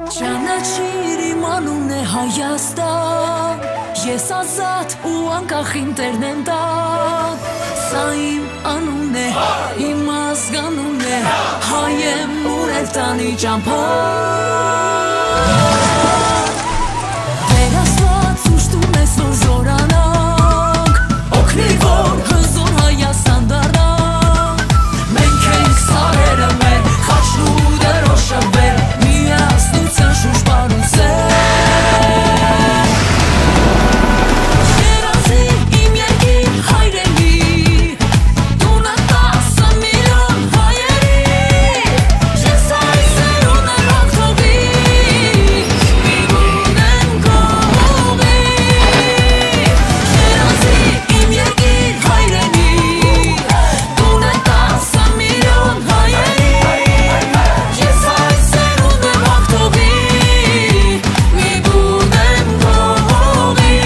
Ճանաչիր իմ անունն է Հայաստան, ես ազատ ու անկախ ինտերնեմ տակ, սա իմ անունն է, իմ ազգանունն է, հայ եմ ուր էլ տանի ճամփան, վերասված ուշտում ես որ զորանանք, օգնի որ հզոր Հայաստան դառնանք, մենք ենք սարերը մեր, խաչն ու դրոշը վեր, միասնության շուրջ պարուսել, երազի իմ երկիր հայրենի, տունը 10 միլիոն հայերի, ես այս սերուն եմ հաղթողի, մի բունեմ կողողի, երազի իմ երկիր հայրենի, տունը 10 միլիոն հայերի, ես այս սերուն եմ հաղթողի, մի բունեմ կողողի,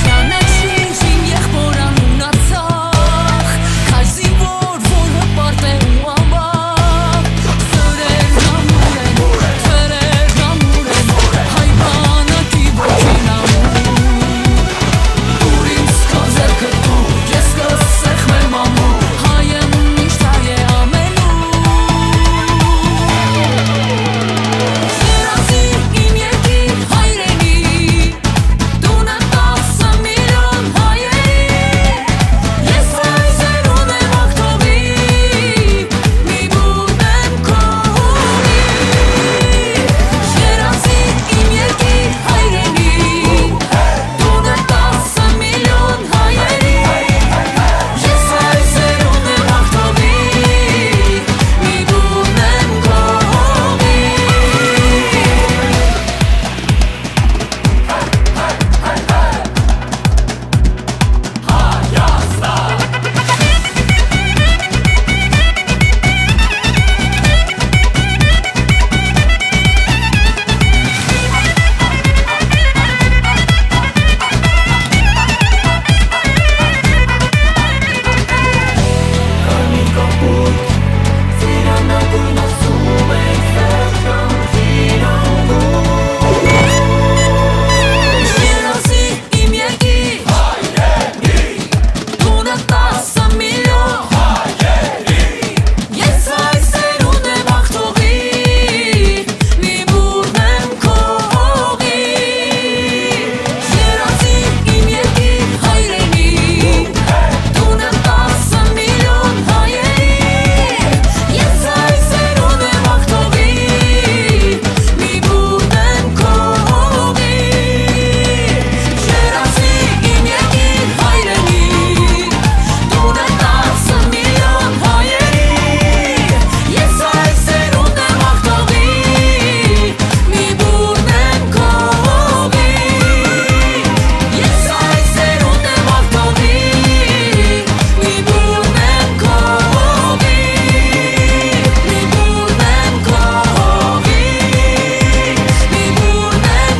Ճանաչիր իմ եղբոր անունացախ, քաշ զինվոր, որ հպարտ է ու անվախ, սրեր ամուր են, թվերեր ամուր են, հայ բանակի ոգին ամուր, դուր ինձ քո ձեռքը դու, ես կսեղմեմ ամուր, հայ եմ միշտ հայ է ամենուր, երազի իմ երկիր հայրենի, տունը 10 միլիոն հայերի, ես այս սերուն եմ հաղթողի, մի բունեմ կողողի, երազի իմ երկիր հայրենի, տունը 10 միլիոն հայերի, ես այս սերուն եմ հաղթողի, մի բունեմ կողողի, երազի իմ երկիր տունը 10 միլիոն հայերի, ես այս սերուն եմ հաղթողի, մի բուրնեմ կողողի, երազի իմ երկիր հայրենի, տունը 10 միլիոն հայերի, ես այս սերուն եմ հաղթողի, մի բուրնեմ կողողի, երազի իմ երկիր հայրենի, տունը 10 միլիոն հայերի, ես այս սերուն եմ հաղթողի, մի բուրնեմ կողողի, ես այս սերուն եմ հաղթողի, մի բուրնեմ կողողի, մի բուրնեմ կողողի, մի բուրնեմ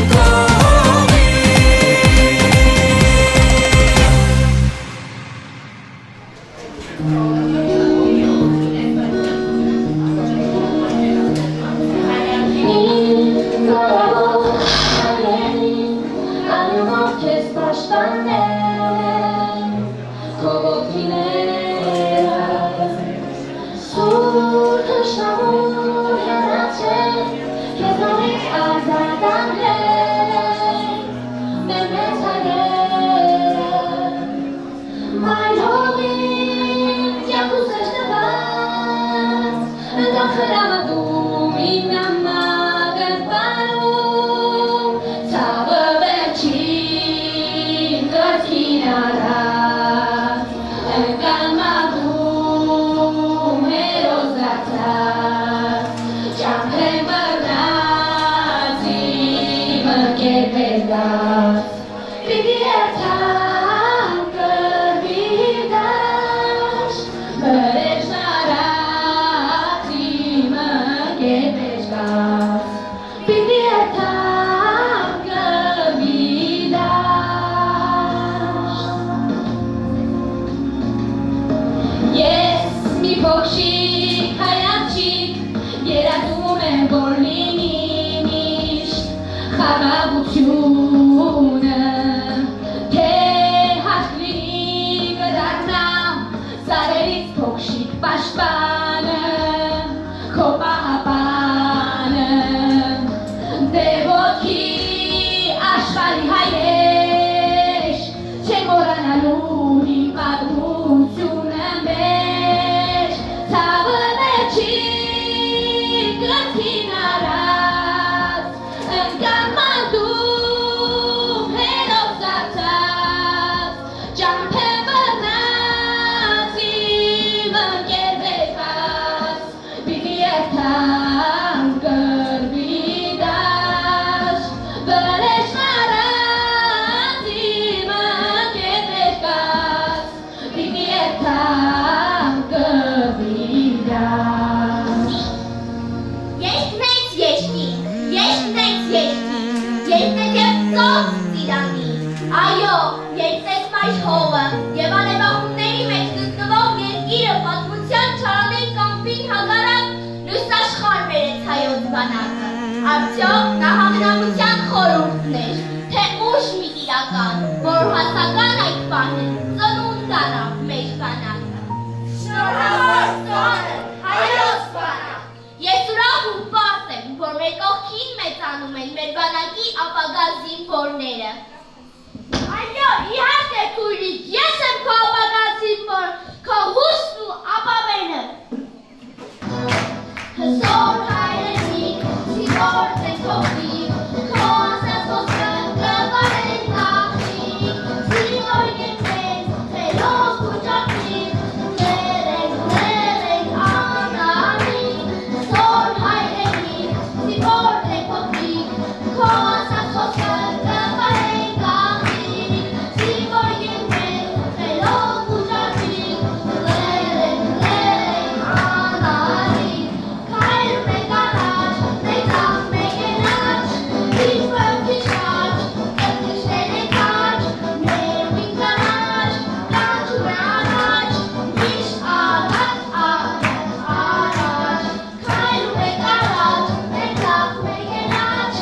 Այո, երկնեց մայր հողը և անևախումների մեջ գտնվող երկիրը պատմության չարանեն կամպին հագարակ լույսաշխարհ բերեց հայոց բանակը։ Արդյոք նա համենամության խորհուրդն էր, թե ուժ մի իրական, որ հասական այդ պահին ծնունդ առավ մեր բանակը։ Շնորհավոր տոնը, հայոց բանակ։ Ես ուրախ ու պարզ եմ, որ մեր կողքին մեծանում են մեր բանակի ապագա զինվորները։ Այո, իհարկե քույրիկ, ես եմ քո ապագա զինվոր, քո հույսն ու ապավենը։ Հզոր հայրենիք, զինվոր ծեփողիկ, քո ասած խոսքը կվարեն նախնիկ, զինվոր եկեք, խելոք ու ճարպիկ, լերենք անանիկ, հզոր հայրենիք, զինվոր ծեփողիկ, քո ասած խոսքը կվարեն նախնիկ, զինվոր եկեք, խելոք ու ճարպիկ, լերենք անանիկ, քայլում ենք առաջ, մենք աղ մեկ են աչ, իշխվեմ քիշաչ, կրտիշներ ենք աչ, ներվին կանաչ, կանչում է առաջ, միշտ առաջ, քայլում ենք առաջ, մենք աղ մեկ են աչ,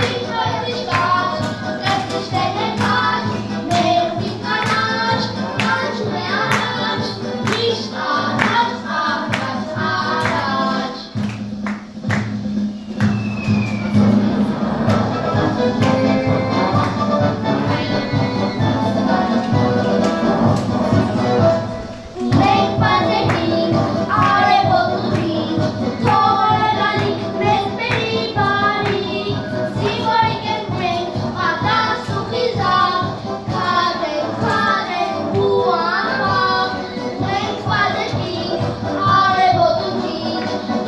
իշխվեմ քիշաչ, կրտիշներ ենք աչ, ներվին կանաչ, կանչում է առաջ, միշտ առաջ, Մենք պատերին, արևոտ թողը լալիք, մեզ բերի բարիք, զինվորիկ ենք մենք, պատաս ու խիզախ, քադենք ու անվախ, մենք պատերին, արևոտ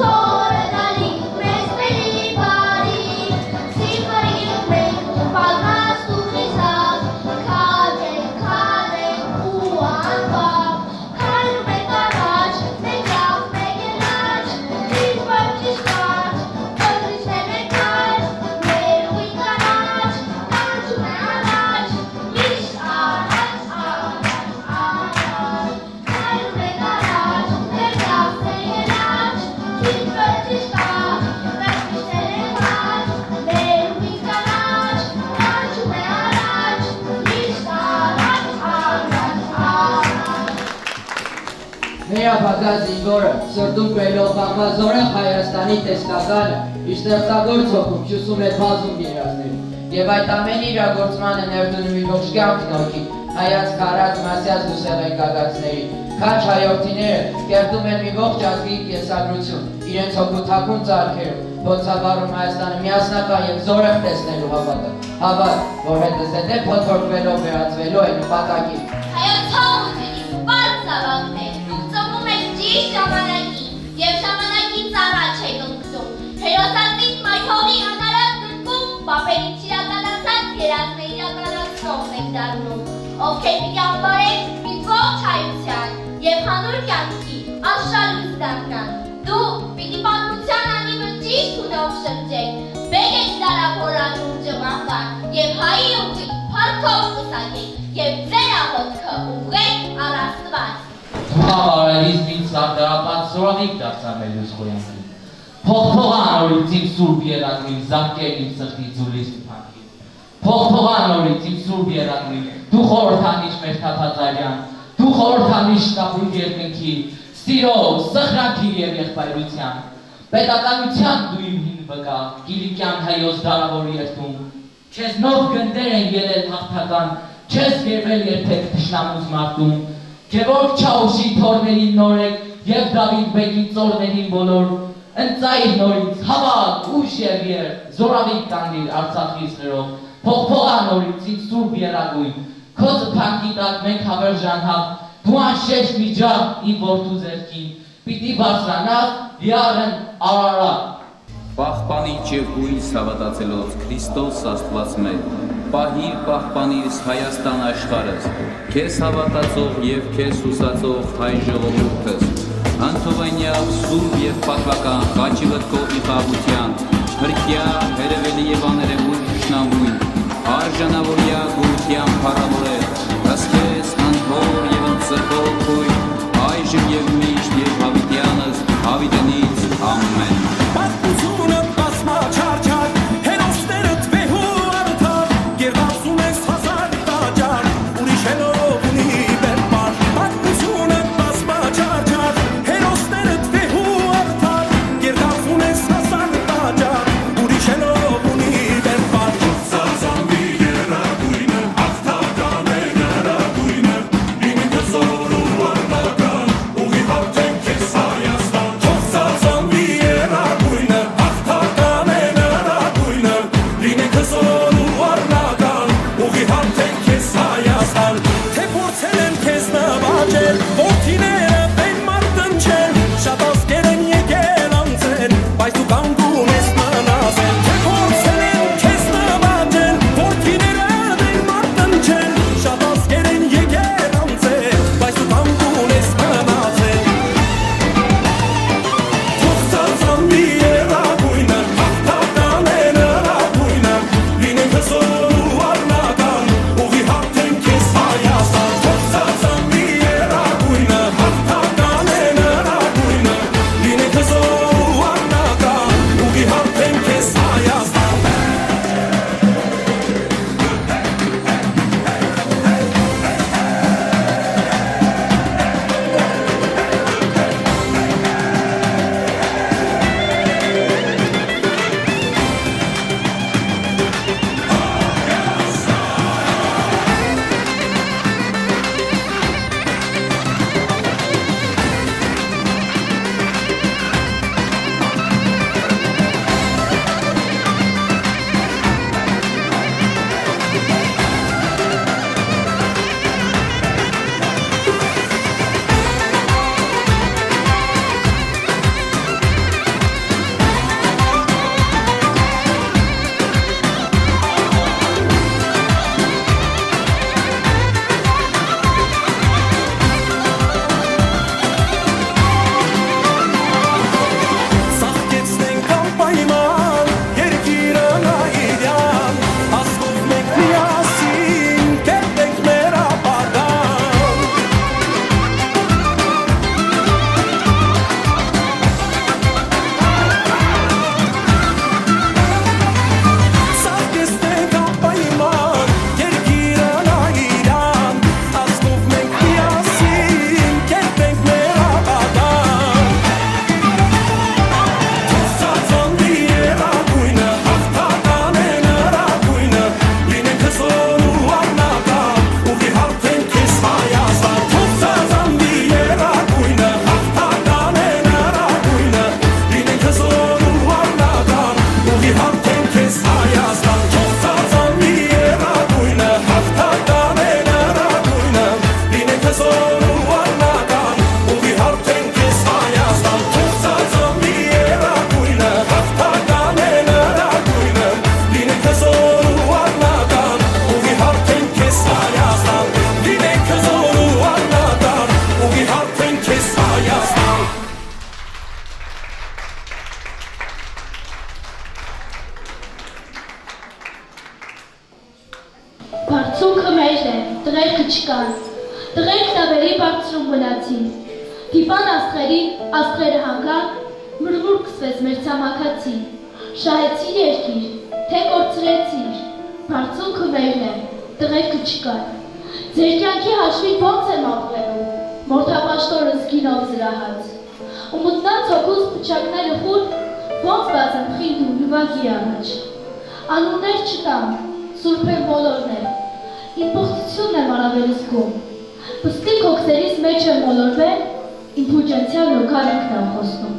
թողը լալիք, մեզ բերի բարիք, զինվորիկ ենք մենք, պատաս ու խիզախ, քադենք ու անվախ, քայլում ենք առաջ, մենք աղ մեկ են աչ, իշխվեմ քիշաչ, կրտիշներ ենք աչ, ներվին կանաչ, կանչում է առաջ, միշտ առաջ, քայլում ենք առաջ, մենք աղ մեկ են աչ, իշխվեմ քիշաչ, կրտիշներ ենք աչ, ներվին կանաչ, կանչում է առաջ, միշտ Մեր ապագա զինվորը սրտում կրելով բաղվազորեղ Հայաստանի տեսլականը իր ստեղծագործ հոգում հյուսում է բազում երազներ և այդ ամեն իրագործմանը ներդնում իր ողջ կյանքն օքի հայացք առած մասյաց դուսեղեն գագաթների քաչ հայորդիները կերտում են մի ողջ ազգի կեսագրություն իրենց հոգու թաքուն ծալքերում ոնցավառում Հայաստանը միասնական և զորեղ տեսնելու հավատ, որ հետզհետե փոթորկվելով վերածվելու է նպատակի։ Հայոց հողությունի պարզ զավակներ, դուք ծնվում եք ճիշտ ժամանակին և ժամանակից առաջ եք ընկնում։ Հերոսացից մայր հողի անարատ գրքում պապերից իրականացած երազներ իրականացնող եք դառնում, ովքեր պիտի անվարեք մի ողջ հայության և հանուր կյանքի աշխալույս դառնան։ Դուք պիտի պատմության անիվը ճիշտ ունով շրջեք, բերեք դարափորան ուժը մահվան և հայի ուղի փառքով կուսակեք և ձեր աղոթքը ուղղեք առ Աստված։ Համարելիս ինձ սարդարապատ սորավիկ դարձա մեր ուսխոյանքի։ Փողփողան օրից իմ սուրբ երանգին զանգել իմ սրտի ձուլիս փանքի։ Փողփողան օրից իմ սուրբ երանգին դու խորհրդանիշ մեր թաթածարյան, դու խորհրդանիշ կապույտ երկնքի, սիրով, սխրանքի և եղբայրության, պետականության դու իմ հին վկա, Կիլիկյան հայոց դարավոր երդում, չես նով գնդեր են ելել հաղթական, չես գերվել երբեք թշնամուց մարտում, Չէ որ Չաուշի թորներին նորեք և Դավիթ բեկի ծորներին բոլոր, ընծայր նորից, հավաք, ուշ և եր, զորավիկ կանդիր Արցախի սրով, փողփողա նորից ինձ սուրբ երագույն, քո ծփանքի տակ մենք հավերժան հավ, դու անշեշտ միջավ իմ որդու ձեռքին, պիտի բարձրանաս լիարն արարա։ Պահպանիչ և հույս հավատացելով Քրիստոս Աստված մեր, պահիր պահպանիր Հայաստան աշխարհս, քեզ հավատացող և քեզ հուսացող հայ ժողովուրդս, անթողանյալ սուրբ և պատվական խաչիվտքով իխաղության, հրկյա, հերևելի և աներևույթ թշնամույն, արժանավորյա գույթյան փառատոն տղերքը չկան, տղերքն ավելի բարձրում մնացին, դիպան աստղերը հանգան, մրվուր կսվեց մեր ցամաքացին, շահեցիր երկիր, թե կորցրեցիր, բարձունքը մերն է, տղերքը չկան, ձեր կյանքի հաշվին ոնց եմ ապրելու, մորթապաշտորս գինով զրահած, ու մտնած հոգուս փչակները խուլ, ոնց բացեմ խինդ ու նվագի առաջ, անուններ չտամ, սուրբ եմ բոլորներ, իմ պղտությունն եմ առավել զգում, պստիկ հոգսերիս մեջ եմ մոլորվել, իմ փուջենցյալ լոքարենքն եմ խոսնում։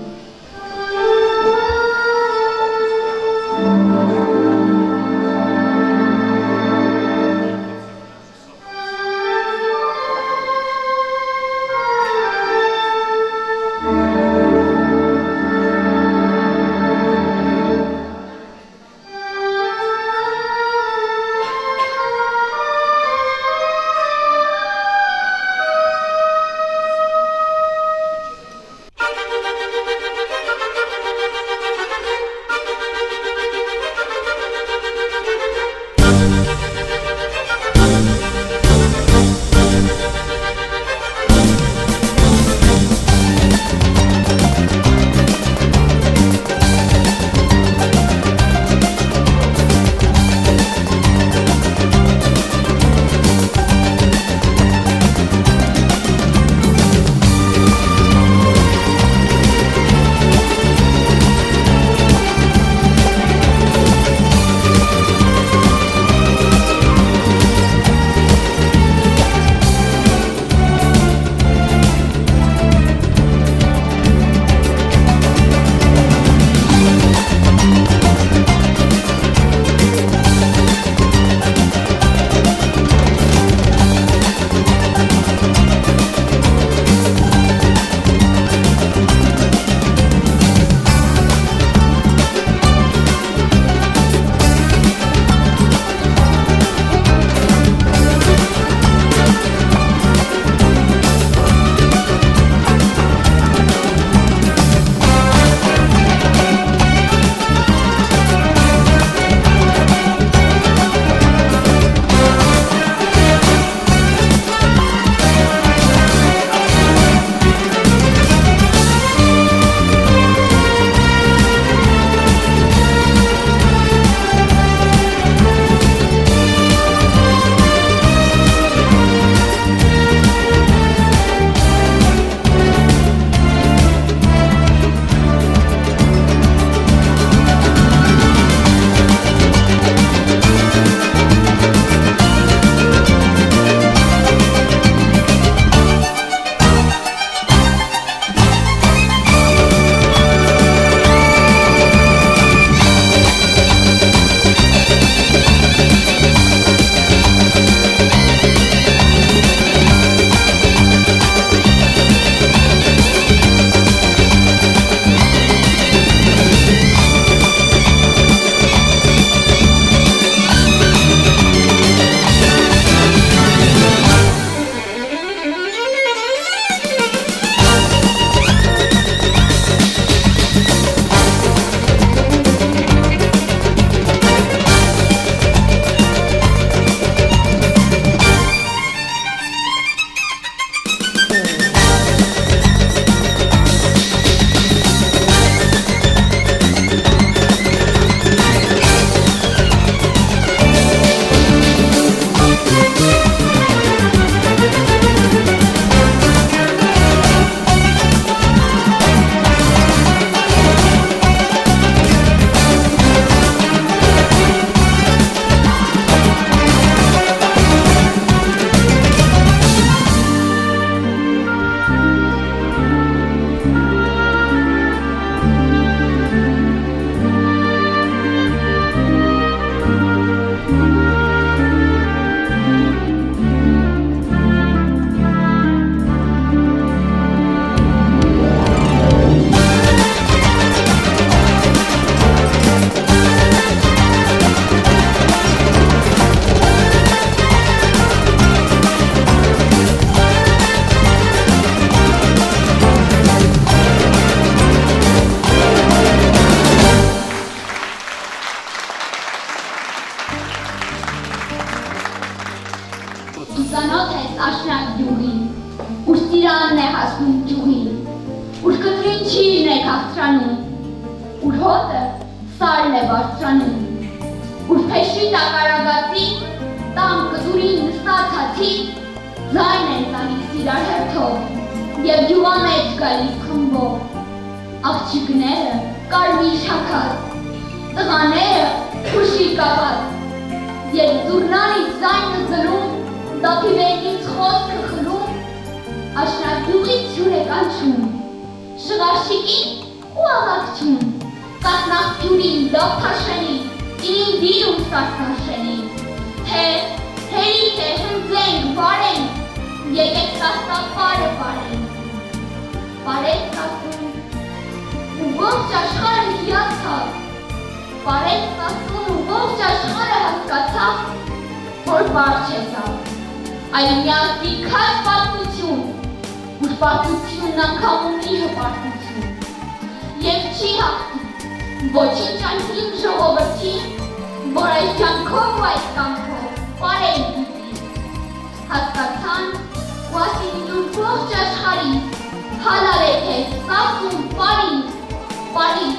ուսանոթ ես աշնակ գյուղին, ուր ծիրանն է հասնում ջուղին, ուր կտրին չիրն է քաղցրանում, ուր հոտը սարն է բարձրանում, ուր փեշի տակարագացի, տամ կտուրին նստած հացի, ձայն են տանից իրար հերթով և գյուղամեջ գալիս խմբով, աղջիկները կարմիր շաքած, տղաները խուշի կապած, երբ զուռնանից ձայնը զրում, դափիվերնից խոսքը խլում, աշնագյուղից հյուր է կանչում, շղարշիկին ու աղաքչում, կատնախպյուրին դափթաշենին, իրին դիրում սարդաշենին, թե հերիք է հնձենք, վարենք, եկեք սաստապարը պարենք, պարեց ասում, ու ողջ աշխարհը հիացավ, պարեց ասում ու ողջ աշխարհը հասկացավ, որ բարձ չեցավ, այլ միասնի քաջ պատմություն, ուր պատմությունն անգամ ունի հպարտություն, և չի հաղթի, ոչինչ անհին ժողովրդի, որ այս կյանքով ու այս կամքով պարեն պիտի, հասկացան ու ասին դուր ողջ աշխարհի, հալալ է քեզ սասում պարի, պարի,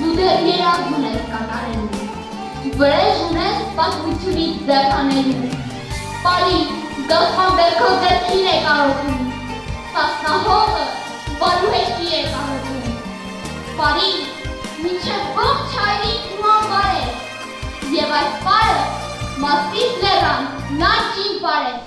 դու դեռ երազում ես կատարելու, վրեժ ունես պատմությունից ձեռքանելու, պարի, գլխան բերքով ձեռքին է կարոտում, սասնահողը բարուհեշտի է կարոտում, պարի, մինչև ողջ հայրիկ նման բարես, և այս պարը մաստից լեռան նանջին պարես,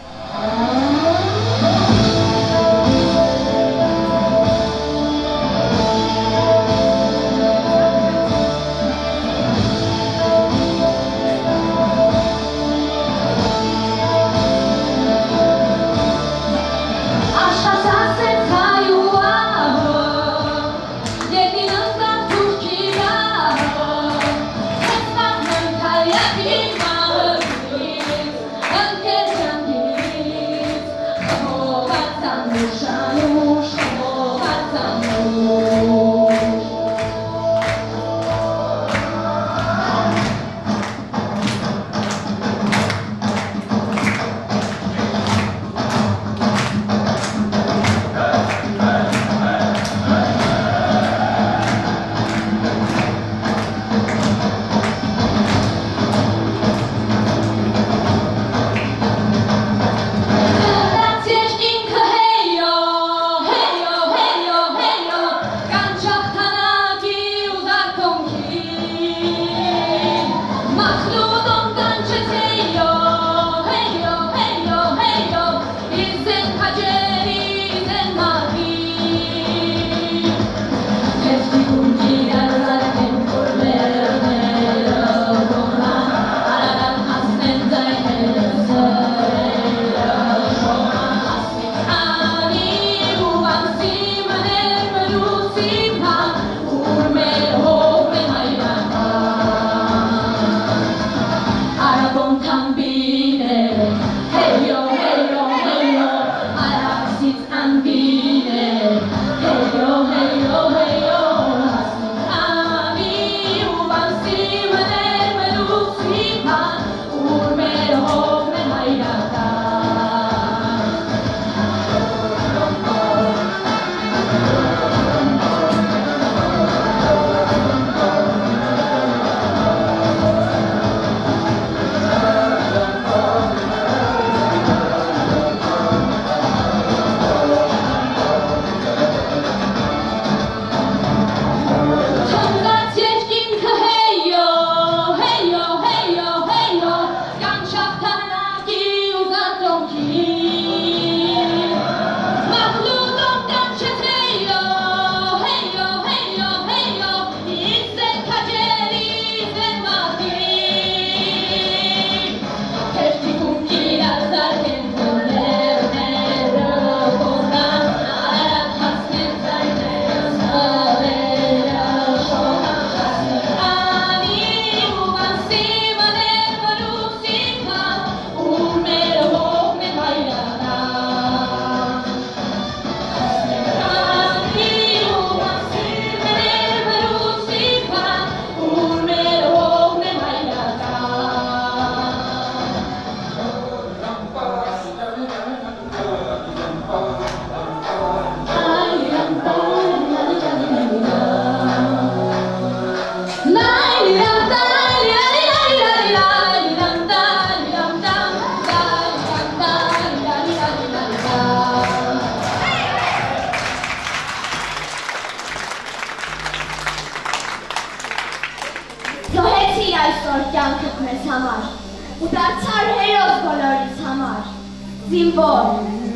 զինվոր,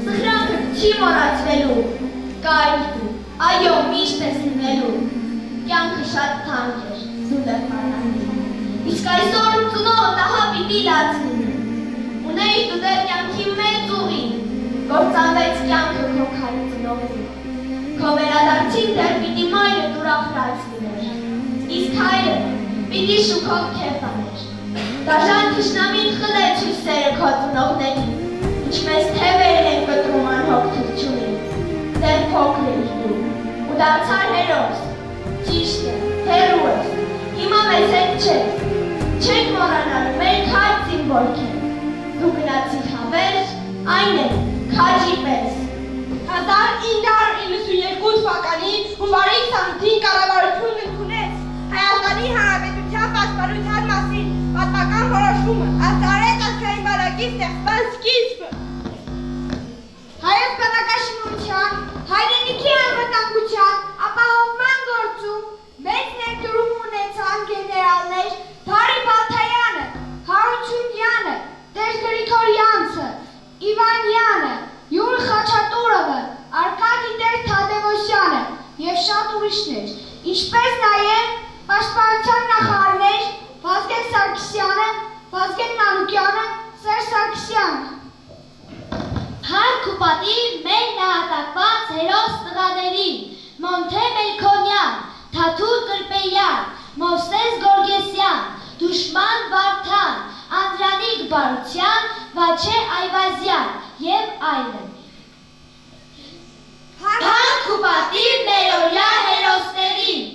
սխրանքը չի մոռացվելու, կայք ու, այո, միշտ ես լինելու, կյանքը շատ թանկ էր, զուտ էր մարնանին, իսկ այսօր ծնողը տահա պիտի լաց լինի, ունեիր դու դեր կյանքի մեծ ուղի, որ ծանվեց կյանքը քո քարի ծնողին, քո վերադարձին դեր պիտի մայրը ուրախրած լիներ, իսկ հայրը պիտի շուքով քեֆ աներ, դաժան թշնամին խլեց հույսերը քո ծնողներին, ինչպես թևերն են կտրում անհոգ թռչունին, դեռ փոքր էիր դու, ու դարձար հերոս, ճիշտ է, հերու ես, հիմա մեզ հետ չես, չենք մոռանալու մեր քաջ զինվորքեն, դու գնացիր հավերժ, այն է, քաջի պես։ 1992 թվականի հունվարի 28-ին կառավարությունն ընդունեց Հայաստանի Հանրապետության պաշտպանության մասին պատմական որոշումը, արտարեց ազգային բանակի ստեղծման սկիզբը։ Հայոց բանակաշինության, հայրենիքի անվտանգության ապահովման գործում մեծ ներդրում ունեցան գեներալներ Դարի Բալթայանը, Հարությունյանը, Տեր Գրիգորյանցը, Իվանյանը, Յուրի Խաչատուրովը, Արկադի Տեր Թադևոսյանը և շատ ուրիշներ, ինչպես նաև պաշտպանության նախարարներ Վազգեն Սարգսյանը, Վազգեն Մանուկյանը, Սերժ Սարգսյանը։ Հարկ ու պատիվ մեր նահատակված հերոս տղաներին Մոնթե Մելքոնյան, Թաթուլ Կրպեյան, Մովսես Գորգեսյան, Դուշման Վարդան, Անդրանիկ Բարության, Վաչե Այվազյան և այլն։ Հարկ ու պատիվ մեր օրյա հերոսներին։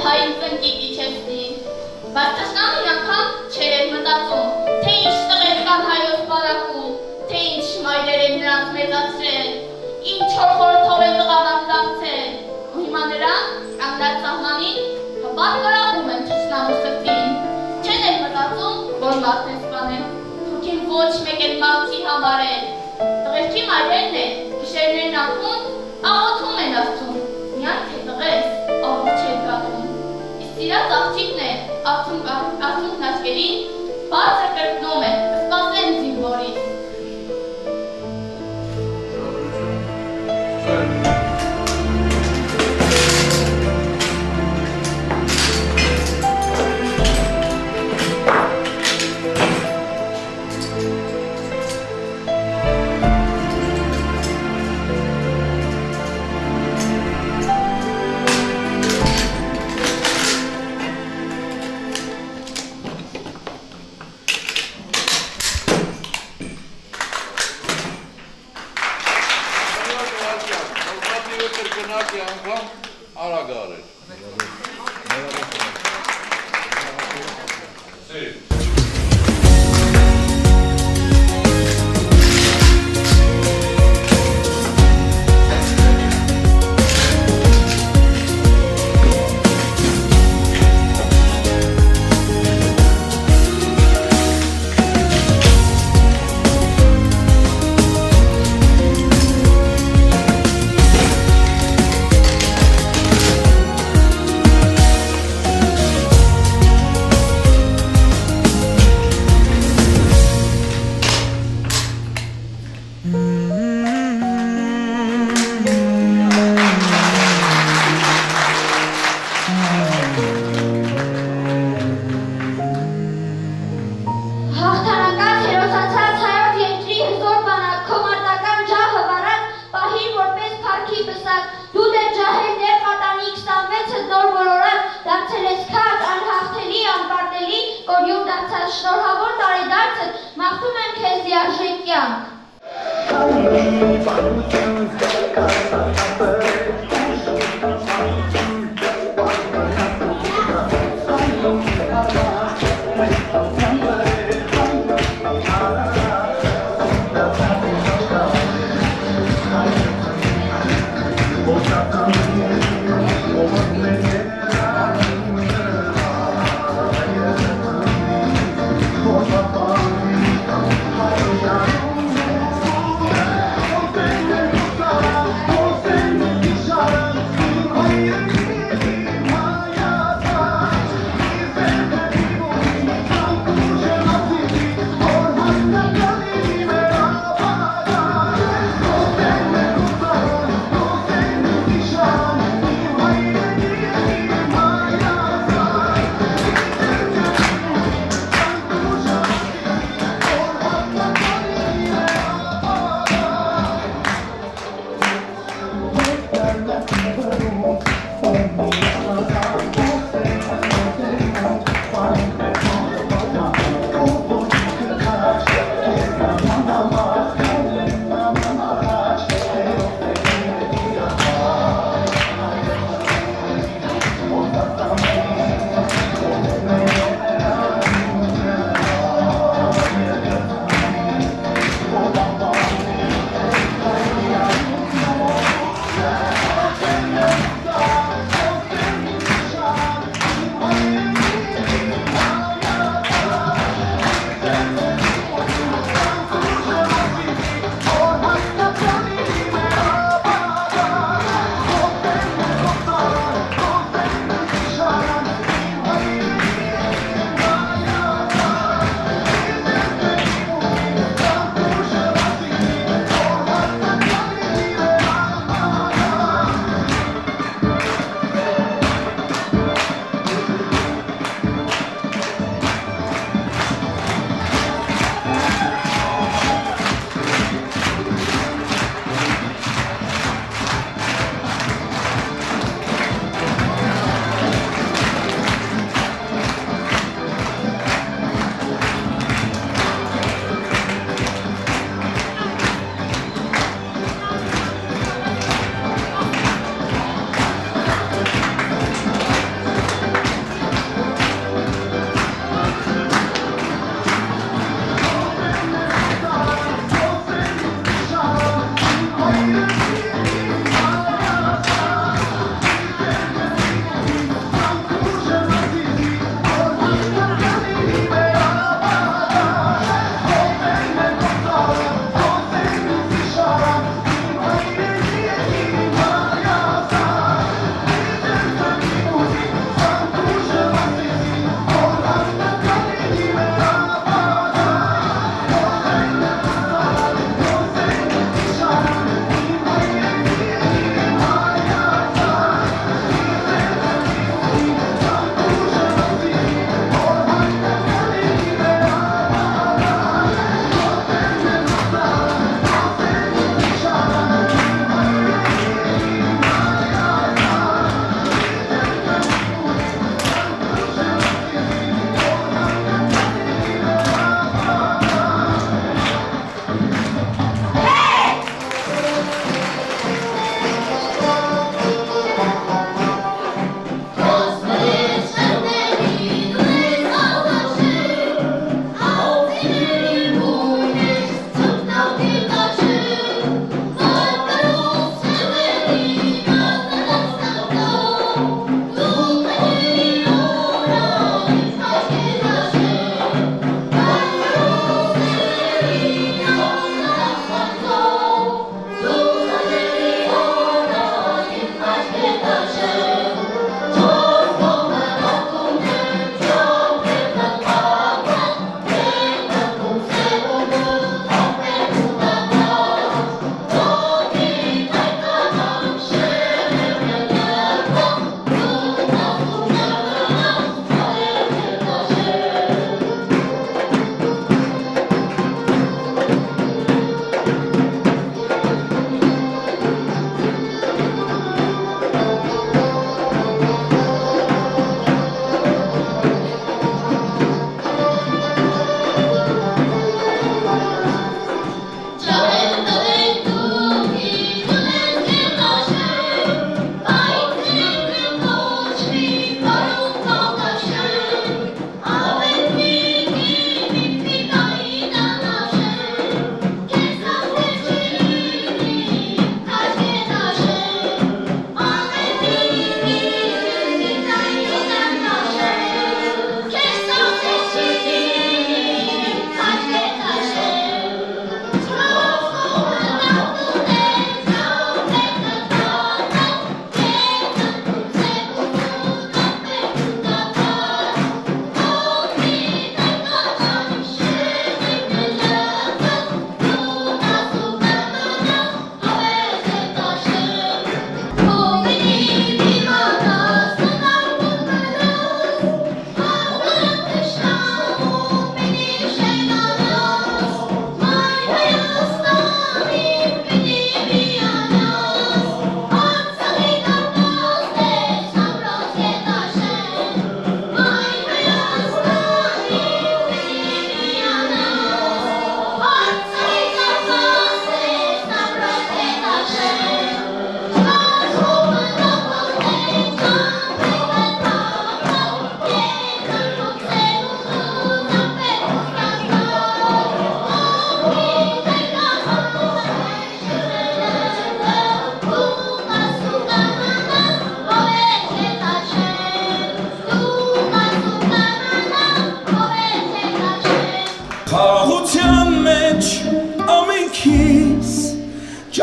հային ծնկիտ իջեցնի։ Բայց տշնամին անգամ չէր մտածում, թե ինչ տղեր կան հայոց բարակում, թե ինչ մայրեր են նրանց մեծացրել, ինչ հորխորթով են տղավան դարձել, ու հիմա նրան կանգնած սահմանին հպատ կրակում են թշնամու սրտին, չեն էլ մտածում, որ մարդ են սպանել, թուրքին ոչ մեկ էլ մարդ չի համարել, տղերքի մայրերն են, գիշերներն անգուն, աղոթում են ասում, միայն թե տղես, աղոթ չեն կատում, իսկ իրաց աղջիկն է, արցունքն աչքերին, բարձր կրկնում է, սպասեն զինվորից։ Շնորհավոր տարեդարձդ մաղթում եմ քեզ լիարժեք կյանք։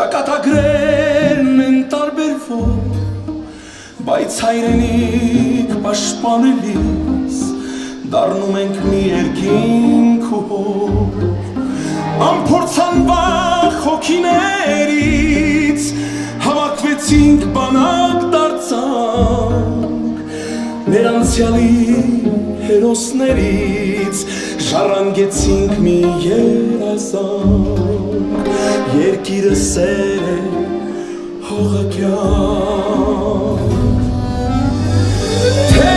Ճակատագրերն են տարբերվող, բայց հայրենիք պաշտպանելիս դառնում ենք մի երկինք ու հող, անփորձանվախ հոգիներից հավաքվեցինք բանակ դարձանք, մեր անցյալի հերոսներից ժառանգեցինք մի երազանք, երկիրը սեր է, հողը կյանք, թե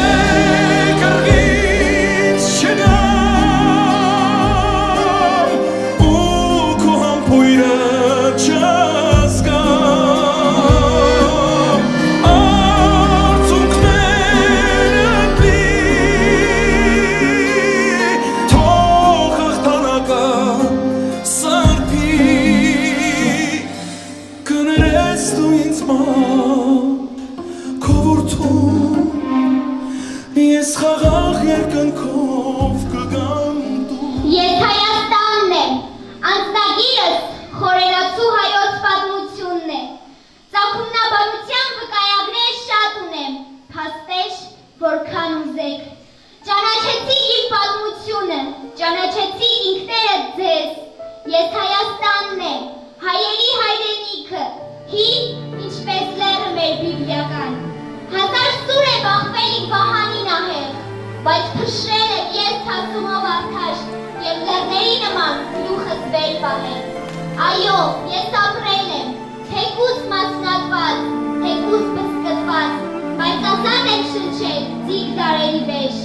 կռվից չգամ ու քո համբույրը չազգամ, արցունքները թող հաղթանակը սրբի, կներես դու ինձ քո որդուն, ես խաղաղ երկնքով կգամ դու։ Ես Հայաստանն եմ, անձնագիրս խորերացու հայոց պատմությունն է, ծագումնաբանության վկայագրեր շատ ունեմ, փաստեր որքան ուզեք, ճանաչեցիք իմ պատմությունը, ճանաչեցիք ինքներդ ձեզ, ես Հայաստանն եմ, հայերի հայրենիքը, հին ինչպես լեռը մեր բիբլիական, հազար սուր է բախվել իմ վահանի նահեղ, բայց փշրել եմ ես թասումով արդար և լեռների նման գլուխս վեր պահել, այո, ես ապրել եմ, թեկուզ մասնատված, թեկուզ բսկտված, բայց ազատ եմ շնչել ձիգ դարերի վեշ,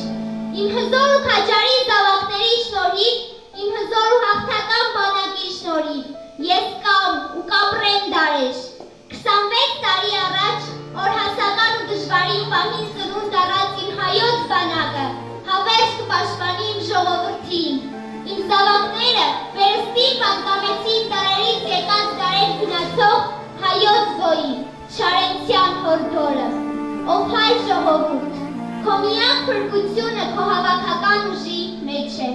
իմ հզոր ու քաջարի զավակների շնորհիվ, իմ հզոր ու հաղթական բանակի շնորհիվ, ես կամ ու կապրեմ դարեր, 26 տարի առաջ օրհասական ու դժվարին պահին ծնունդ առած իմ հայոց բանակը հավերժ կպաշտպանի իմ ժողովրդին, իմ զավակները վերստին պատկամեցին դարերից եկած դարեր գնացող հայոց գոյին, Շարենցյան հորդորը, ով հայ ժողովուրդ, քո միակ փրկությունը քո հավաքական ուժի մեջ է։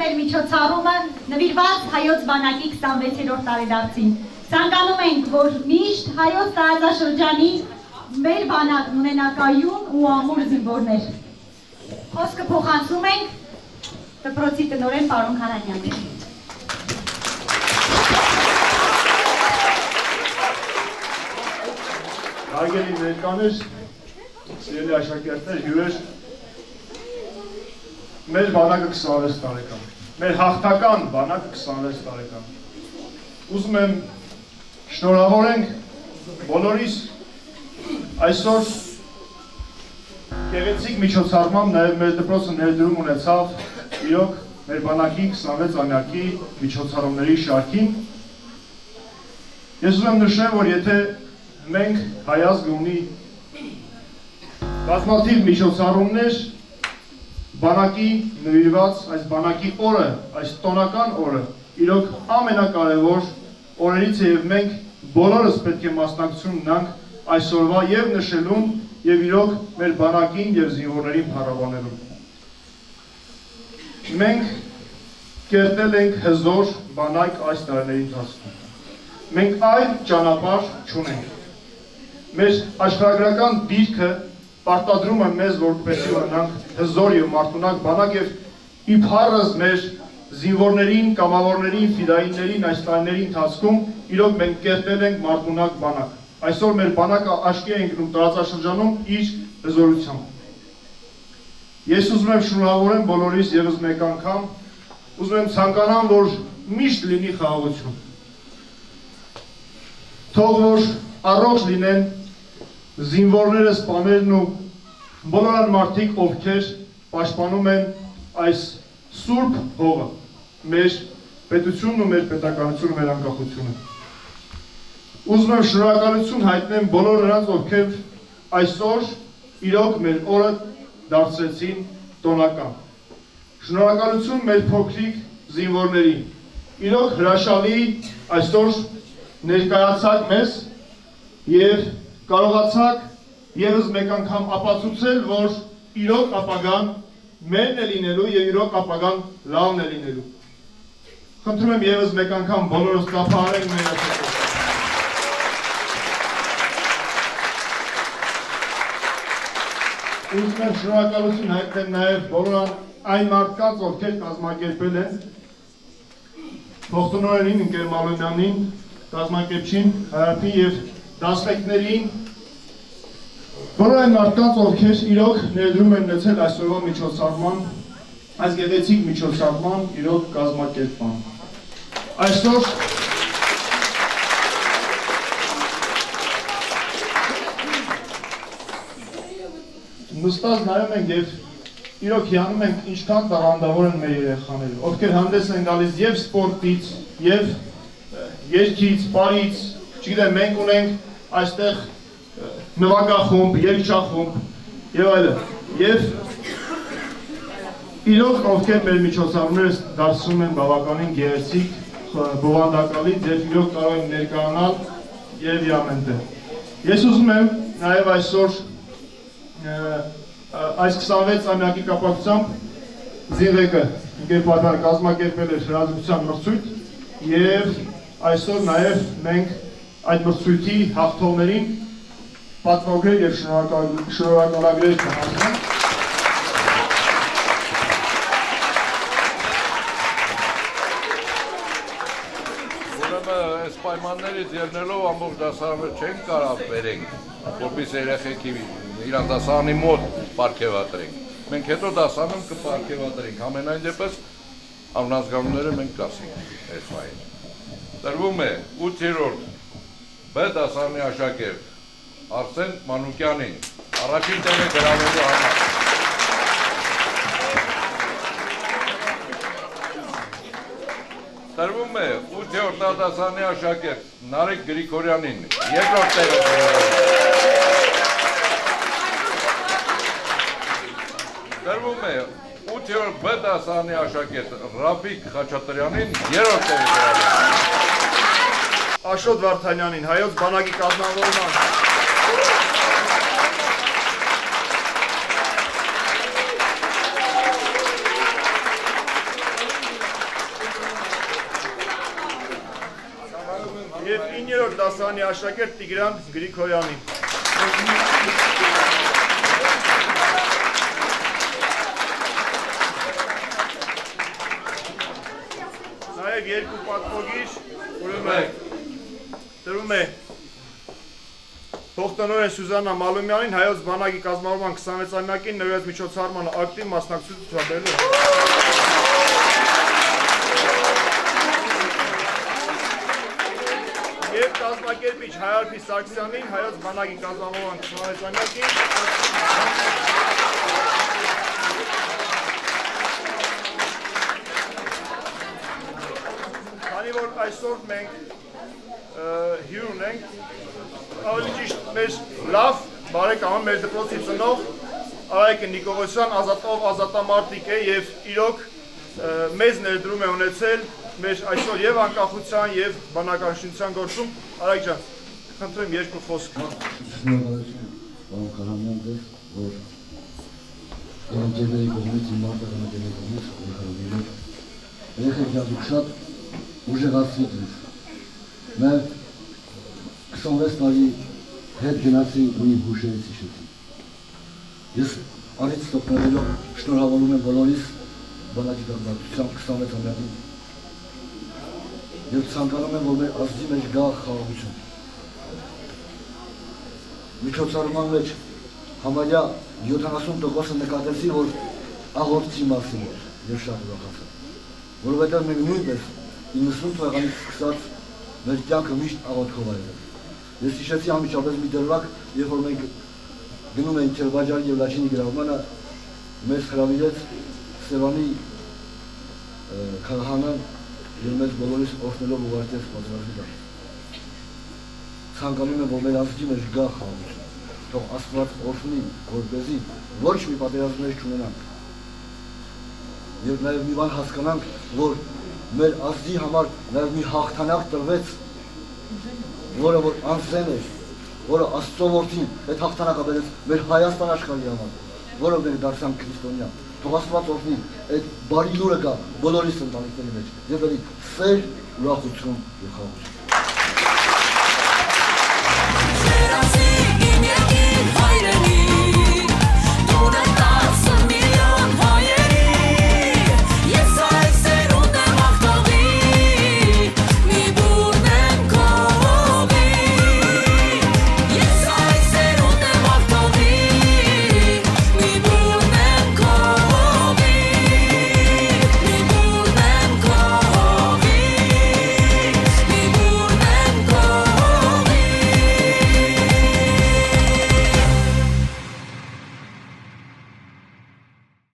մեր միջոցառումը նվիրված հայոց բանակի 26-րդ տարեդարձին։ Ցանկանում ենք, որ միշտ հայոց տարածաշրջանի մեր բանակն ունենա կայուն ու ամուր զինվորներ։ Խոսքը փոխանցում ենք դպրոցի տնօրեն պարոն Քանանյանին։ Հարգելի ներկաներ, սիրելի աշակերտներ, հյուրեր, մեր բանակը 26 տարեկան, մեր հաղթական բանակը 26 տարեկան։ Ուզում եմ շնորհավորենք բոլորիս այսօր գեղեցիկ միջոցառմամբ նաև մեր դպրոցը ներդրում ունեցավ իրոք մեր բանակի 26-ամյակի միջոցառումների շարքին։ Ես ուզում եմ նշեմ, որ եթե մենք հայազգը ունի բազմաթիվ միջոցառումներ բանակի նվիրված այս բանակի օրը, այս տոնական օրը իրոք ամենակարևոր օրերից է եւ մենք բոլորս պետք է մասնակցություն ունենանք այսօրվա եւ նշելուն եւ իրոք մեր բանակին եւ զինվորներին փառաբանելուն։ Մենք կերտել ենք հզոր բանակ այս տարիների ընթացքում։ Մենք այլ ճանապարհ չունենք։ Մեր աշխարհագրական դիրքը պարտադրում է մեզ, որպեսզի ունենանք հզոր եւ մարտունակ բանակ եւ իբարыз մեր զինվորներին, կամավորներին, ֆիդայիններին այս տարիների ընթացքում իրոք մենք կերտել ենք մարտունակ բանակ։ Այսօր մեր բանակը աչքի է ընկնում տարածաշրջանում իր հզորությամբ։ Ես ուզում եմ շնորհավորեմ բոլորիս եւս մեկ անգամ, ուզում եմ ցանկանամ, որ միշտ լինի խաղաղություն։ Թող որ առողջ լինեն զինվորները, սպաներն ու բոլոր այն մարդիկ, ովքեր պաշտպանում են այս սուրբ հողը, մեր պետությունն ու մեր պետականությունը, մեր անկախությունը։ Ուզում եմ շնորհակալություն հայտնեմ բոլոր նրանց, ովքեր այսօր իրոք մեր օրը դարձրեցին տոնական։ Շնորհակալություն մեր փոքրիկ զինվորներին։ Իրոք հրաշալի այսօր ներկայացաք մեզ եւ կարողացաք եւս մեկ անգամ ապացուցել, որ իրոք ապագան մերն է լինելու եւ իրոք ապագան լավն է լինելու։ Խնդրում եմ եւս մեկ անգամ բոլորս ծափահարենք մեր աշակերտները։ Ուզում եմ շնորհակալություն հայտնել նաեւ բոլոր այն մարդկանց, ովքեր կազմակերպել են փոխտնօրենին ընկեր Մալոյանին, կազմակերպչին, Հայապի եւ դասղեկներին, բոլոր այն մարդկանց, ովքեր իրոք ներդրում են ունեցել այսօրվա միջոցառման, այս գեղեցիկ միջոցառման իրոք կազմակերպման։ Այսօր նստած նայում ենք եւ իրոք հիանում ենք ինչքան տաղանդավոր են մեր երեխաները, ովքեր հանդես են գալիս եւ սպորտից, եւ երգից, պարից, չգիտեմ, մենք ունենք այստեղ նվագախումբ, երգչախումբ եւ այլն։ Եվ իրոք ովքեր մեր միջոցառումները դարձնում են բավականին գեղեցիկ, բովանդակալից եւ իրոք կարող են ներկայանալ եւ ամենտեղ։ Ես ուզում եմ նաեւ այսօր այս 26-ամյակի կապակցությամբ Զինվեկը ընկեր պատար կազմակերպել է հրաժարության մրցույթ եւ այսօր նաեւ մենք այդ մրցույթի հաղթողներին պատվոգրել եւ շնորհակալագրեր կհասնենք։ Այս պայմաններից ելնելով ամբողջ դասարանը չենք կարող բերենք, որպես երեխեքի իրան դասարանի մոտ պարգևատրենք։ Մենք հետո դասարանում կպարգևատրենք, ամենայն դեպս անհանձնությունները մենք կասենք այս վայրին։ Տրվում է 8-րդ B դասարանի աշակերտ Արսեն Մանուկյանին առաջին տեղը գրավելու համար։ Տրվում է 8-րդ դասարանի աշակերտ Նարեկ Գրիգորյանին երկրորդ տեղը գրավելու։ Տրվում է 8-րդ B դասարանի աշակերտ Ռաֆիկ Խաչատրյանին երրորդ տեղը գրավելու։ Աշոտ Վարդանյանին, հայոց բանակի կազմավորման։ դասարանի աշակերտ Տիգրան Գրիգորյանին։ Նաև երկու պատվոգիր տրում է փոխտնօրեն Սյուզաննա Մալումյանին հայոց բանակի կազմավորման 26-ամյակին նվիրված միջոցառմանը ակտիվ մասնակցություն ցուցաբերելու։ Եվ կազմակերպիչ Հայարփի Սարգսյանին հայոց բանակի կազմավորման 26-ամյակին քանի որ այսօր մենք հյուր ունենք, ավելի ճիշտ մեր լավ բարեկամը մեր դպրոցի ծնող Արայք Նիկողոսյան ազատամարտիկ է եւ իրոք մեծ ներդրում է ունեցել մեր այսօր եւ անկախության եւ բանականչության գործում։ Արայք ջան, խնդրեմ երկու խոսք։ Շնորհակալություն, պարոն Քարամյան դեր, որ ընկերների կողմից, իմ մարտականների կողմից խորհրդանիրել։ Երեխեք ջան, դուք շատ ուժեղացրիք ինձ։ Մեր 26 տարի հետ գնացի ու իմ հուշերից հիշեցի։ Ես արից ստոպնելով շնորհավորում եմ բոլորիս բանակի կազմակերպության 26-ամյակին և ցանկանում եմ, որ մեր ազգի մեջ գա խաղաղություն։ Միջոցառման մեջ համարյա 70%-ը նկատեցի, որ աղոթքի մասին էր և շատ ուրախացա։ Որովհետև մենք նույնպես 90 թվականից սկսած մեր կյանքը միշտ աղոթքով է եղել։ Ես հիշեցի անմիջապես մի դրվագ, երբ որ մենք գնում էինք Քերբաջարի և Լաչինի գրավմանը, մեզ հրավիրեց Սևանի քահանան և մեզ բոլորիս օրհնելով ուղարկեց պատերազմի դաշտ։ Ցանկանում եմ, որ մեր ազգի մեջ գա խաղաղություն, թող Աստված օրհնի, որպեսզի ոչ մի պատերազմներ չունենանք։ Եվ նաև մի բան հասկանանք, որ մեր ազգի համար նաև մի հաղթանակ տրվեց, որը որ անձեն էր, որը Աստծո որդին այդ հաղթանակը բերեց մեր Հայաստան աշխարհի համար, որը մենք դարձանք քրիստոնյա։ Թող Աստված օրհնի, այդ բարի լուրը գա բոլորիս ընտանիքների մեջ, եւ էլի սեր, ուրախություն եւ խաղաղություն։